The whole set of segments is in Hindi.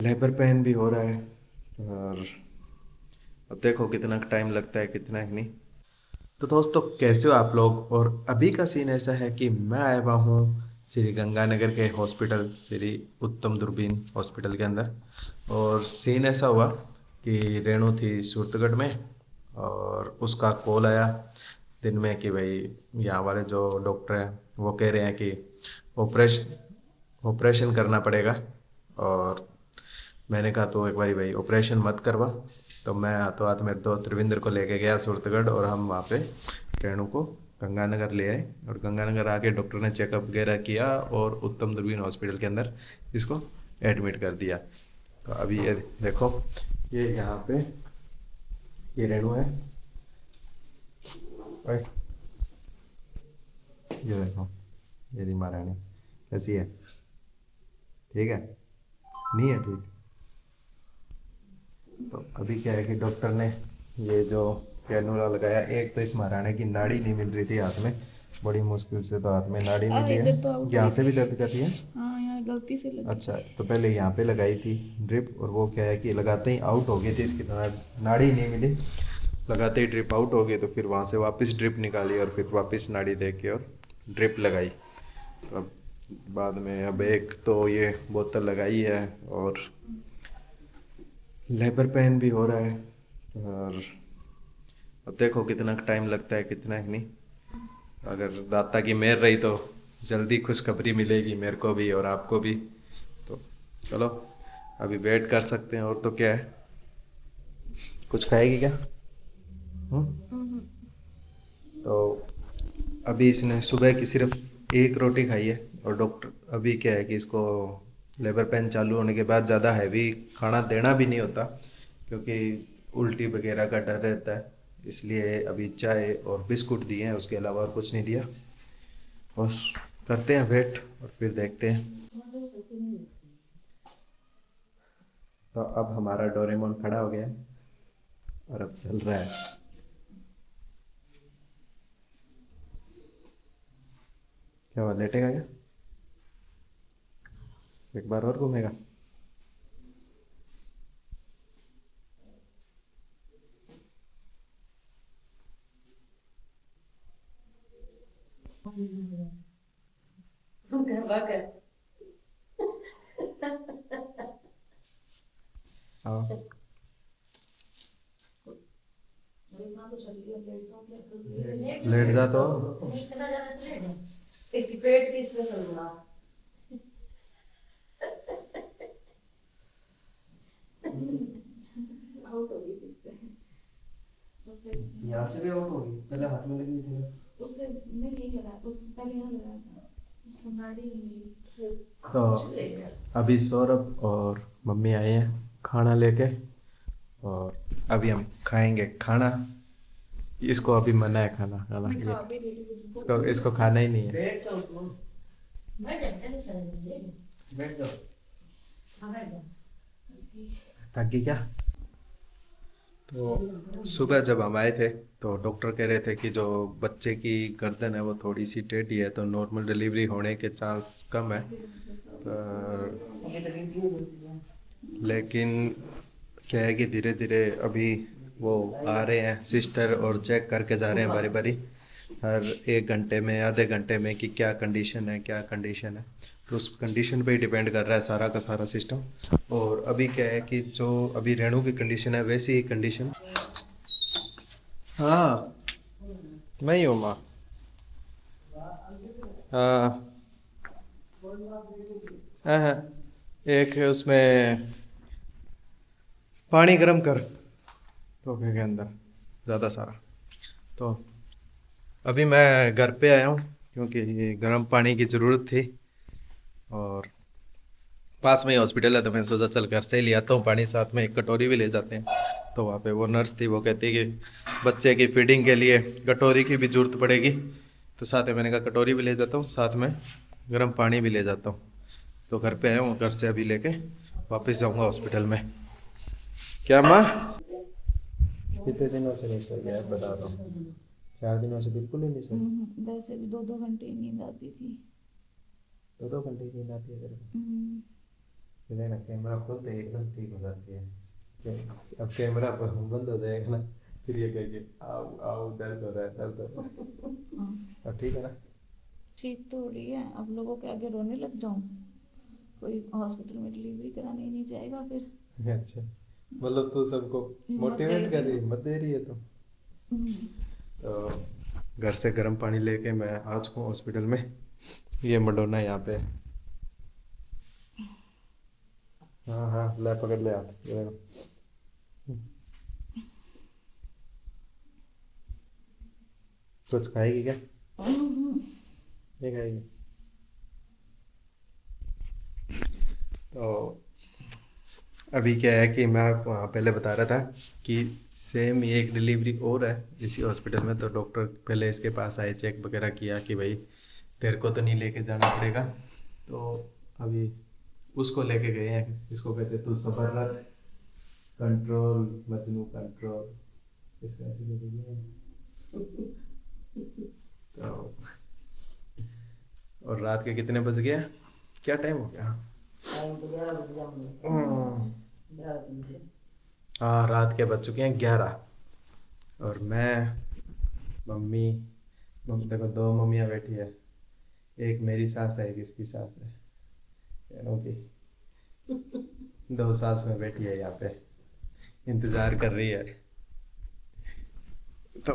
लेबर पेन भी हो रहा है। और अब देखो कितना टाइम लगता है कितना ही नहीं। तो दोस्तों कैसे हो आप लोग। और अभी का सीन ऐसा है कि मैं आया हुआ हूँ श्री गंगानगर के हॉस्पिटल, श्री उत्तम दूरबीन हॉस्पिटल के अंदर। और सीन ऐसा हुआ कि रेणु थी सूरतगढ़ में और उसका कॉल आया दिन में कि भाई यहाँ वाले जो डॉक्टर हैं वो कह रहे हैं कि ऑपरेशन ऑपरेशन करना पड़ेगा। और मैंने कहा तो एक बारी भाई ऑपरेशन मत करवा। तो मैं हाथों हाथ मेरे दोस्त रविंद्र को लेके गया सूरतगढ़ और हम वहाँ पे रेणु को गंगानगर ले आए। और गंगानगर आके डॉक्टर ने चेकअप वगैरह किया और उत्तम दूरबीन हॉस्पिटल के अंदर इसको एडमिट कर दिया। तो अभी ये देखो, ये यहाँ पे ये रेणु है। ओए, ये देखो, ये रीमा रानी कैसी है? ठीक है? नहीं है ठीक? तो अभी क्या है कि डॉक्टर ने ये जो कैनुला लगाया, एक तो इस महाराणे की नाड़ी नहीं मिल रही थी हाथ में, बड़ी मुश्किल से तो हाथ में नाड़ी मिली है। इधर तो आउट यहाँ हुई से थी। भी दर्द कर रही है। हाँ, यहाँ गलती से लगी अच्छा, थी। तो पहले यहाँ पे लगाई थी ड्रिप और वो क्या है कि लगाते ही आउट हो गई थी, इसकी नाड़ी नहीं मिली। लगाते ही ड्रिप आउट हो गई तो फिर वहाँ से वापस ड्रिप निकाली और फिर वापस नाड़ी दे के और ड्रिप लगाई। तो अब बाद में अब एक तो ये बोतल लगाई है और लेबर पेन भी हो रहा है। और अब देखो कितना टाइम लगता है कितना ही नहीं। अगर दाता की मेहर रही तो जल्दी खुशखबरी मिलेगी मेरे को भी और आपको भी। तो चलो अभी वेट कर सकते हैं और तो क्या है। कुछ खाएगी क्या? हम्म। तो अभी इसने सुबह की सिर्फ एक रोटी खाई है। और डॉक्टर अभी क्या है कि इसको लेबर पेन चालू होने के बाद ज़्यादा हैवी खाना देना भी नहीं होता, क्योंकि उल्टी वगैरह का डर रहता है। इसलिए अभी चाय और बिस्कुट दिए हैं, उसके अलावा और कुछ नहीं दिया। बस करते हैं वेट और फिर देखते हैं। तो अब हमारा डोरेमोन खड़ा हो गया है और अब चल रहा है। क्या हुआ, लेटेगा क्या? एक बार और घूमेगा? हाँ, लेट जा तो। इसकी पेट की स्पेशल बना। आउट हो गई थी उससे। यहाँ से भी आउट होगी, पहले हाथ में लगी थी ना। उससे नहीं यही लगा, उस पहले यहाँ लगाया था, उसको नाड़ी नहीं मिली। तो अभी सौरभ और मम्मी आए हैं खाना लेके और अभी हम खाएंगे खाना। इसको अभी मना है खाना खाना, मैं ये खा भी रही थी, इसको इसको खाना ही नहीं है। बैठ जाओ तुम। बैठ जाओ, नहीं चलेंगे। बैठ जाओ। हाँ, बैठ जाओ। ताकि क्या, तो सुबह जब हम आए थे तो डॉक्टर कह रहे थे कि जो बच्चे की गर्दन है वो थोड़ी सी टेढ़ी है, तो नॉर्मल डिलीवरी होने के चांस कम है। पर लेकिन क्या है कि धीरे धीरे अभी वो आ रहे हैं सिस्टर और चेक करके जा रहे हैं बारी बारी, हर एक घंटे में आधे घंटे में कि क्या कंडीशन है क्या कंडीशन है। तो उस कंडीशन पे ही डिपेंड कर रहा है सारा का सारा सिस्टम। और अभी क्या है कि जो अभी रेणु की कंडीशन है वैसी ही कंडीशन। हाँ, मैं ही हूँ माँ। हाँ हाँ हाँ, एक उसमें पानी गर्म कर टोके के अंदर, ज़्यादा सारा। तो अभी मैं घर पे आया हूँ क्योंकि गर्म पानी की ज़रूरत थी। और पास में ही हॉस्पिटल है तो मैंने सोचा चल घर से ही ले आता हूँ पानी, साथ में एक कटोरी भी ले जाते हैं। तो वहाँ पे वो नर्स थी, वो कहती कि बच्चे की फीडिंग के लिए कटोरी की भी ज़रूरत पड़ेगी। तो साथ में मैंने कहा कटोरी भी ले जाता हूँ, साथ में गर्म पानी भी ले जाता हूँ। तो घर पे आया हूँ, घर से अभी लेके वापस जाऊँगा हॉस्पिटल में। क्या माँ? कितने दिनों से नहीं सही है बता रहा हूँ, 4 दिनों से बिल्कुल ही नहीं सही। वैसे भी 2-2 घंटे नींद आती थी। 2-2 घंटे की नींद आती है तेरे को? ये ना कैमरा खोलते ही एकदम ठीक हो जाती है। अब कैमरा पर बंद हो जाएगा ना, फिर ये कहेंगे आओ आओ दर्द हो रहा है दर्द हो रहा है। अब ठीक है ना। ठीक तो हो रही है, अब लोगों के आगे रोने लग जाऊं? कोई हॉस्पिटल में डिलीवरी कराने ही नहीं जाएगा फिर। अच्छा, मतलब तू सबको हिम्मत दे मोटिवेट कर रही रही हूँ। है, हिम्मत दे रही है तू। हम्म। तो घर से गर्म पानी लेके मैं आ चुका हूँ हॉस्पिटल में। ये मडोना यहाँ पे। हाँ हाँ, ले पकड़ ले हाथ ये देखो। कुछ खाएगी क्या? नहीं खाएगी। तो अभी क्या है कि मैं आपको वहाँ पहले बता रहा था कि सेम ये एक डिलीवरी और है इसी हॉस्पिटल में। तो डॉक्टर पहले इसके पास आए, चेक वगैरह किया कि भाई तेरे को तो नहीं लेके जाना पड़ेगा। तो अभी उसको लेके गए हैं, इसको कहते तू सबर रख, कंट्रोल मजनू कंट्रोल, इस ऐसे लेके गए हैं। तो और रात के कितने बज गए? क्या टाइम हो गया? हम्म, हाँ रात के बज चुके हैं 11। और मैं, मम्मी, देखो दो मम्मियाँ बैठी है। एक मेरी सास है, एक इसकी सास है, दोनों की दो सास में बैठी है यहाँ पे, इंतजार कर रही है। तो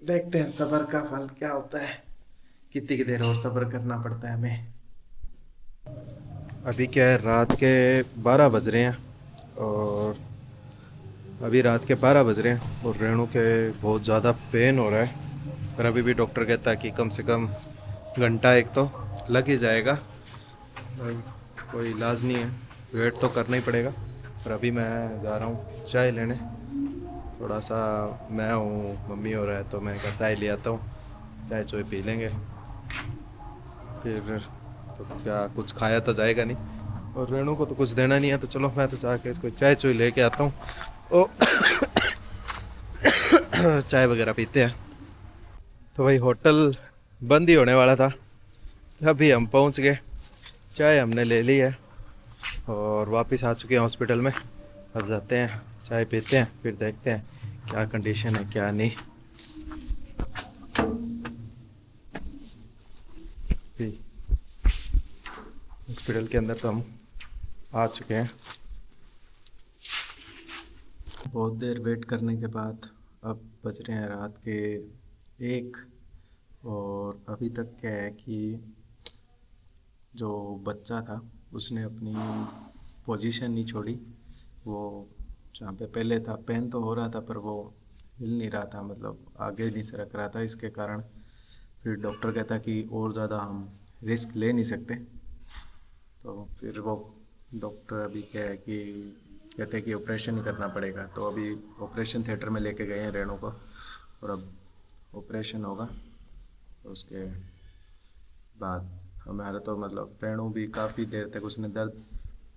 देखते हैं सब्र का फल क्या होता है, कितनी की देर और सब्र करना पड़ता है हमें। अभी क्या है, रात के 12 बज रहे हैं। और अभी रात के 12 बज रहे हैं और रेणु के बहुत ज़्यादा पेन हो रहा है। पर अभी भी डॉक्टर कहता है कि कम से कम घंटा एक तो लग ही जाएगा। भाई कोई इलाज नहीं है, वेट तो करना ही पड़ेगा। पर अभी मैं जा रहा हूँ चाय लेने। थोड़ा सा मैं हूँ, मम्मी हो रहा है, तो मैं क्या चाय ले आता हूँ, चाय चोय पी लेंगे फिर। तो क्या कुछ खाया तो जाएगा नहीं, और रेणु को तो कुछ देना नहीं है, तो चलो मैं तो जाके इसको चाय चोय लेके आता हूँ। ओ चाय वगैरह पीते हैं। तो भाई होटल बंद ही होने वाला था, अभी हम पहुंच गए, चाय हमने ले ली है और वापस आ चुके हैं हॉस्पिटल में। अब जाते हैं चाय पीते हैं, फिर देखते हैं क्या कंडीशन है क्या नहीं। भी हॉस्पिटल के अंदर तो हम आ चुके हैं। बहुत देर वेट करने के बाद अब बज रहे हैं रात के 1। और अभी तक क्या है कि जो बच्चा था उसने अपनी पोजीशन नहीं छोड़ी। वो जहाँ पे पहले था, पेन तो हो रहा था पर वो हिल नहीं रहा था, मतलब आगे नहीं सरक रहा था। इसके कारण फिर डॉक्टर कहता कि और ज़्यादा हम रिस्क ले नहीं सकते। तो फिर वो डॉक्टर अभी क्या है कि कहते हैं कि ऑपरेशन ही करना पड़ेगा। तो अभी ऑपरेशन थिएटर में लेके गए हैं रेणु को, और अब ऑपरेशन होगा। तो उसके बाद हमारा तो मतलब रेणु भी काफ़ी देर तक उसने दर्द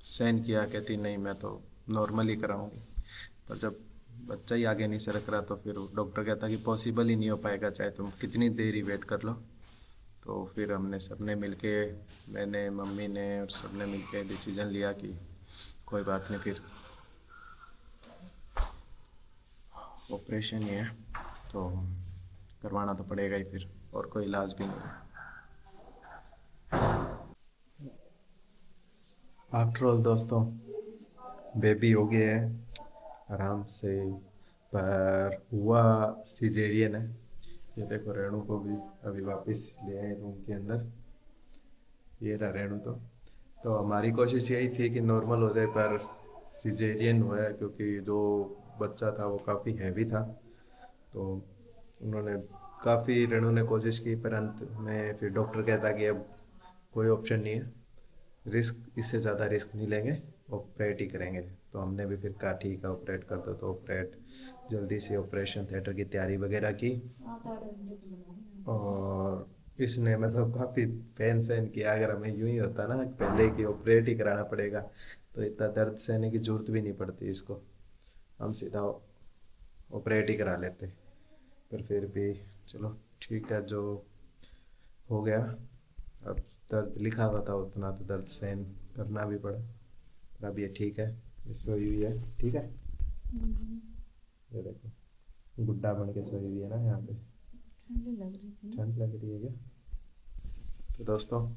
सहन किया, कहती नहीं मैं तो नॉर्मल ही कराऊंगी। पर जब बच्चा ही आगे नहीं सरक रहा तो फिर डॉक्टर कहता कि पॉसिबल ही नहीं हो पाएगा, चाहे तुम कितनी देर ही वेट कर लो। तो फिर हमने सबने मिलके, मैंने मम्मी ने और सबने मिलके डिसीजन लिया कि कोई बात नहीं, फिर ऑपरेशन ही है तो करवाना तो पड़ेगा ही फिर, और कोई इलाज भी नहीं है। आफ्टर ऑल दोस्तों, बेबी हो गया है आराम से, पर हुआ सिजेरियन है। ये देखो रेणु को भी अभी वापस ले आए रूम के अंदर, ये रहा रेणु। तो हमारी कोशिश यही थी कि नॉर्मल हो जाए, पर सिजेरियन हुआ है क्योंकि जो बच्चा था वो काफ़ी हैवी था। तो उन्होंने काफ़ी, रेणु ने कोशिश की, पर अंत में फिर डॉक्टर कहता कि अब कोई ऑप्शन नहीं है, रिस्क इससे ज़्यादा रिस्क नहीं लेंगे, ऑपरेट ही करेंगे। तो हमने भी फिर कहा ठीक है ऑपरेट कर दो। तो ऑपरेट जल्दी से ऑपरेशन थिएटर की तैयारी वगैरह की। और इसने मतलब काफ़ी पेन सहन किया। अगर हमें यूं ही होता ना पहले कि ऑपरेट ही कराना पड़ेगा, तो इतना दर्द सहने की जरूरत भी नहीं पड़ती इसको, हम सीधा ऑपरेट ही करा लेते। पर फिर भी चलो ठीक है, जो हो गया। अब दर्द लिखा हुआ था उतना तो दर्द सहन करना भी पड़ा। और अब ये ठीक है, ये सोई हुई है, ठीक है। हम्म, ये देखो गुड्डा बन के सोई हुई है ना यहाँ पे। ठंडी लग रही थी ना। ठंड लग रही है क्या? तो दोस्तों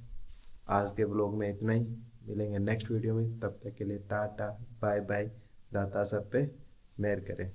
आज के ब्लॉग में इतना ही, मिलेंगे नेक्स्ट वीडियो में, तब तक के लिए टाटा बाय बाय, दाता सब पे मेहर करें।